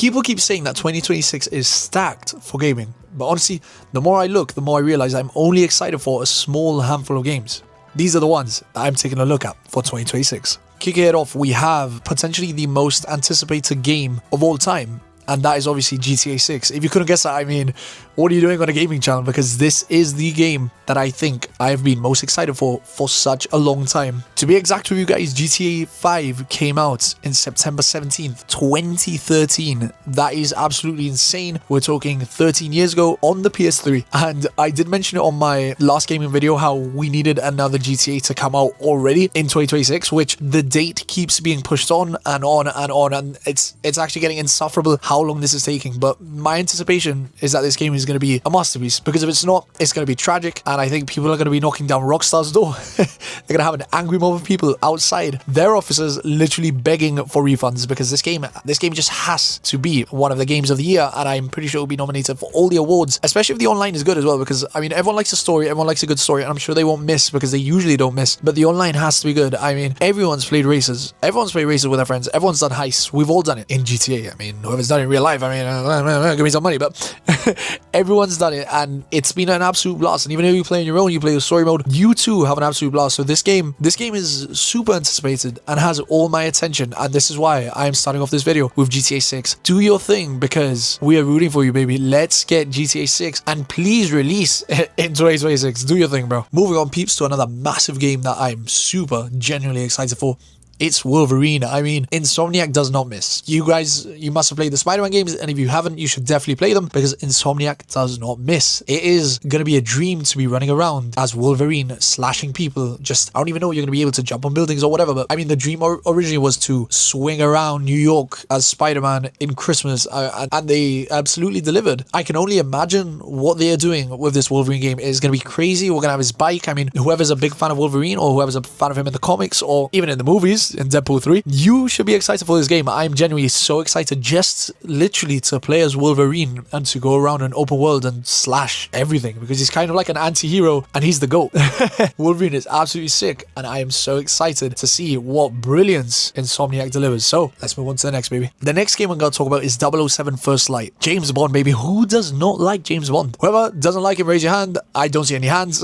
People keep saying that 2026 is stacked for gaming, but honestly, the more I look, the more I realize I'm only excited for a small handful of games. These are the ones that I'm taking a look at for 2026. Kicking it off, we have potentially the most anticipated game of all time, and that is obviously GTA 6. If you couldn't guess that, I mean, what are you doing on a gaming channel? Because this is the game that I think I have been most excited for such a long time. To be exact with you guys, GTA 5 came out in September 17th, 2013. That is absolutely insane. We're talking 13 years ago on the PS3. And I did mention it on my last gaming video how we needed another GTA to come out already in 2026, which the date keeps being pushed on and on and on. And it's actually getting insufferable how long this is taking. But my anticipation is that this game is going to be a masterpiece, because if it's not, it's going to be tragic, and I think people are going to be knocking down Rockstar's door. They're going to have an angry mob of people outside their offices literally begging for refunds, because this game just has to be one of the games of the year, and I'm pretty sure it'll be nominated for all the awards, especially if the online is good as well, because I mean, everyone likes a story, everyone likes a good story, and I'm sure they won't miss, because they usually don't miss, but the online has to be good. I mean, everyone's played races with their friends, everyone's done heists, we've all done it in GTA. I mean, whoever's done it in real life, I mean, give me some money, but everyone's done it, and it's been an absolute blast. And even if you play on your own, you play the story mode, you too have an absolute blast. So this game is super anticipated and has all my attention, and this is why I am starting off this video with GTA 6. Do your thing, because we are rooting for you, baby. Let's get GTA 6, and please release in 2026. Do your thing, bro. Moving on, peeps, to another massive game that I'm super genuinely excited for. It's Wolverine. I mean, Insomniac does not miss. You guys, you must have played the Spider-Man games, and if you haven't, you should definitely play them, because Insomniac does not miss. It is going to be a dream to be running around as Wolverine, slashing people. Just, I don't even know, you're going to be able to jump on buildings or whatever, but I mean, the dream originally was to swing around New York as Spider-Man in Christmas, and they absolutely delivered. I can only imagine what they are doing with this Wolverine game. It's going to be crazy. We're going to have his bike. I mean, whoever's a big fan of Wolverine, or whoever's a fan of him in the comics, or even in the movies, in Deadpool 3, you should be excited for this game. I'm genuinely so excited just literally to play as Wolverine and to go around an open world and slash everything, because he's kind of like an anti-hero and he's the GOAT. Wolverine is absolutely sick, and I am so excited to see what brilliance Insomniac delivers. So let's move on to the next, baby. The next game I'm going to talk about is 007 First Light. James Bond, baby. Who does not like James Bond? Whoever doesn't like him, raise your hand. I don't see any hands.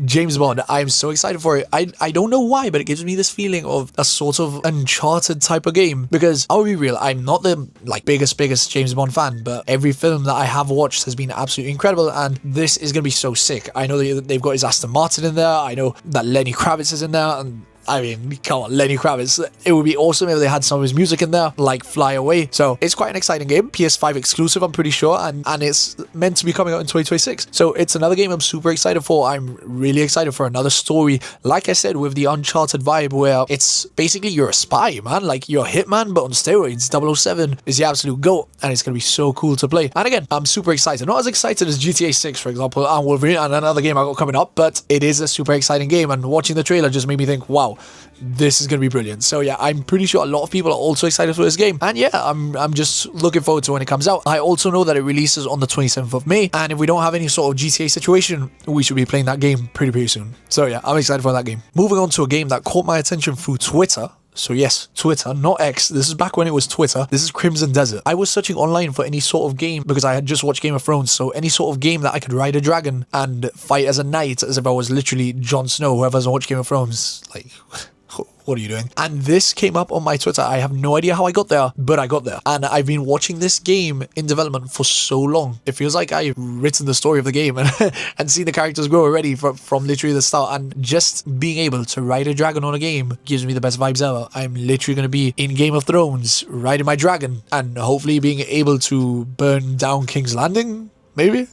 James Bond, I am so excited for it. I don't know why, but it gives me this feeling of a sort of Uncharted type of game, because I'll be real, I'm not the biggest James Bond fan, but every film that I have watched has been absolutely incredible, and this is gonna be so sick. I know that they've got his Aston Martin in there, I know that Lenny Kravitz is in there, and I mean, come on, Lenny Kravitz. It would be awesome if they had some of his music in there, like Fly Away. So it's quite an exciting game. PS5 exclusive, I'm pretty sure, and it's meant to be coming out in 2026. So it's another game I'm super excited for. I'm really excited for another story, like I said, with the Uncharted vibe, where it's basically you're a spy, man. Like, you're a hitman, but on steroids. 007 is the absolute GOAT, and it's going to be so cool to play. And again, I'm super excited. Not as excited as GTA 6, for example, and Wolverine, and another game I got coming up, but it is a super exciting game, and watching the trailer just made me think, wow, this is going to be brilliant. So yeah, I'm pretty sure a lot of people are also excited for this game, and yeah, I'm just looking forward to when it comes out. I also know that it releases on the 27th of May, and if we don't have any sort of GTA situation, we should be playing that game pretty soon. So yeah, I'm excited for that game. Moving on to a game that caught my attention through Twitter. So yes, Twitter, not X. This is back when it was Twitter. This is Crimson Desert. I was searching online for any sort of game, because I had just watched Game of Thrones, so any sort of game that I could ride a dragon and fight as a knight, as if I was literally Jon Snow. Whoever hasn't watched Game of Thrones, like, what are you doing? And this came up on my Twitter. I have no idea how I got there, but I got there. And I've been watching this game in development for so long. It feels like I've written the story of the game and seen the characters grow already from literally the start. And just being able to ride a dragon on a game gives me the best vibes ever. I'm literally going to be in Game of Thrones, riding my dragon, and hopefully being able to burn down King's Landing, maybe?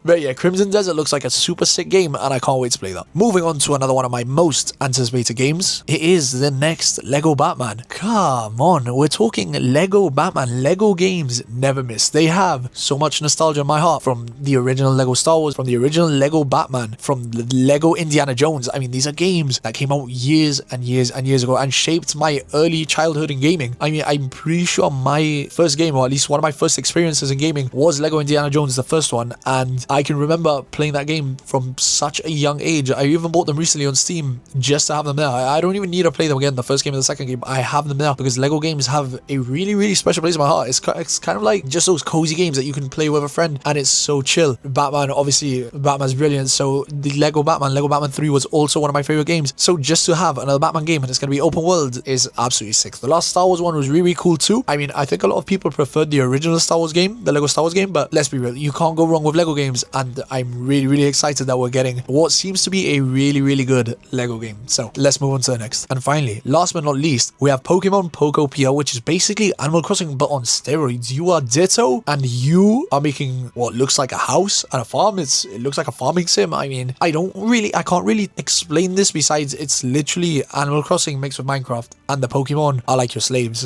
But yeah, Crimson Desert looks like a super sick game, and I can't wait to play that. Moving on to another one of my most anticipated games. It is the next Lego Batman. Come on, we're talking Lego Batman. Lego games never miss. They have so much nostalgia in my heart, from the original Lego Star Wars, from the original Lego Batman, from the Lego Indiana Jones. I mean, these are games that came out years and years and years ago and shaped my early childhood in gaming. I mean, I'm pretty sure my first game, or at least one of my first experiences in gaming, was Lego Indiana Jones, the first first one, and I can remember playing that game from such a young age. I even bought them recently on Steam just to have them there. I don't even need to play them again, the first game and the second game. I have them there because Lego games have a really, really special place in my heart. It's kind of like just those cozy games that you can play with a friend, and it's so chill. Batman, obviously, Batman's brilliant. So the Lego Batman 3 was also one of my favorite games. So just to have another Batman game and it's going to be open world is absolutely sick. The last Star Wars one was really, really cool too. I mean, I think a lot of people preferred the original Star Wars game, the Lego Star Wars game, but let's be real, you can't go wrong with Lego games, and I'm really, really excited that we're getting what seems to be a really, really good Lego game. So let's move on to the next. And finally, last but not least, we have Pokemon Pokopia, which is basically Animal Crossing but on steroids. You are Ditto and you are making what looks like a house and a farm. It looks like a farming sim. I mean, I can't really explain this besides it's literally Animal Crossing mixed with Minecraft, and the Pokemon are like your slaves.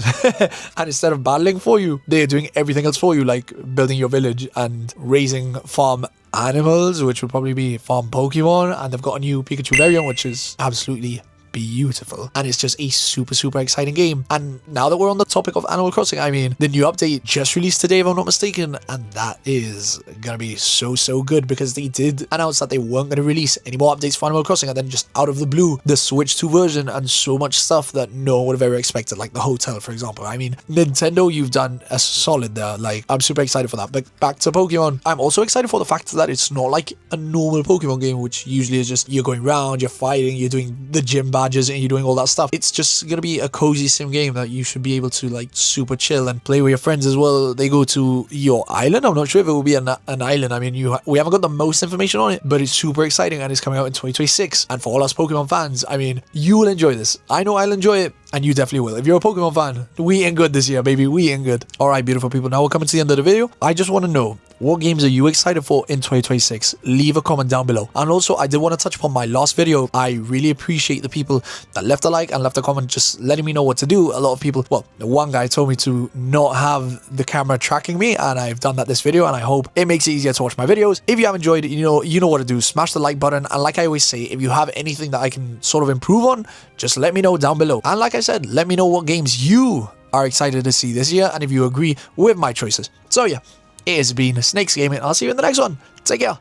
And instead of battling for you, they're doing everything else for you, like building your village and raising farm animals, which would probably be farm Pokemon. And they've got a new Pikachu variant, which is absolutely beautiful, and it's just a super exciting game. And now that we're on the topic of Animal Crossing, I mean, the new update just released today if I'm not mistaken, and that is gonna be so good because they did announce that they weren't gonna release any more updates for Animal Crossing, and then just out of the blue the Switch 2 version and so much stuff that no one would have ever expected, like the hotel, for example. I mean, Nintendo, you've done a solid there. Like, I'm super excited for that. But back to Pokemon, I'm also excited for the fact that it's not like a normal Pokemon game, which usually is just you're going around, you're fighting, you're doing the gym badges, and you're doing all that stuff. It's just gonna be a cozy sim game that you should be able to like super chill and play with your friends as well. They go to your island. I'm not sure if it will be an island. I mean, we haven't got the most information on it, but it's super exciting and it's coming out in 2026. And for all us Pokemon fans, I mean, you will enjoy this. I know I'll enjoy it, and you definitely will. If you're a Pokemon fan, we in good this year, baby. We in good. All right, beautiful people. Now we're coming to the end of the video. I just want to know, what games are you excited for in 2026? Leave a comment down below. And also, I did want to touch upon my last video. I really appreciate the people that left a like and left a comment just letting me know what to do. A lot of people, well, the one guy told me to not have the camera tracking me, and I've done that this video, and I hope it makes it easier to watch my videos. If you have enjoyed it, you know what to do. Smash the like button, and like I always say, if you have anything that I can sort of improve on, just let me know down below. And like I said, let me know what games you are excited to see this year, and if you agree with my choices. So yeah, it has been Snakes Gaming. I'll see you in the next one. Take care.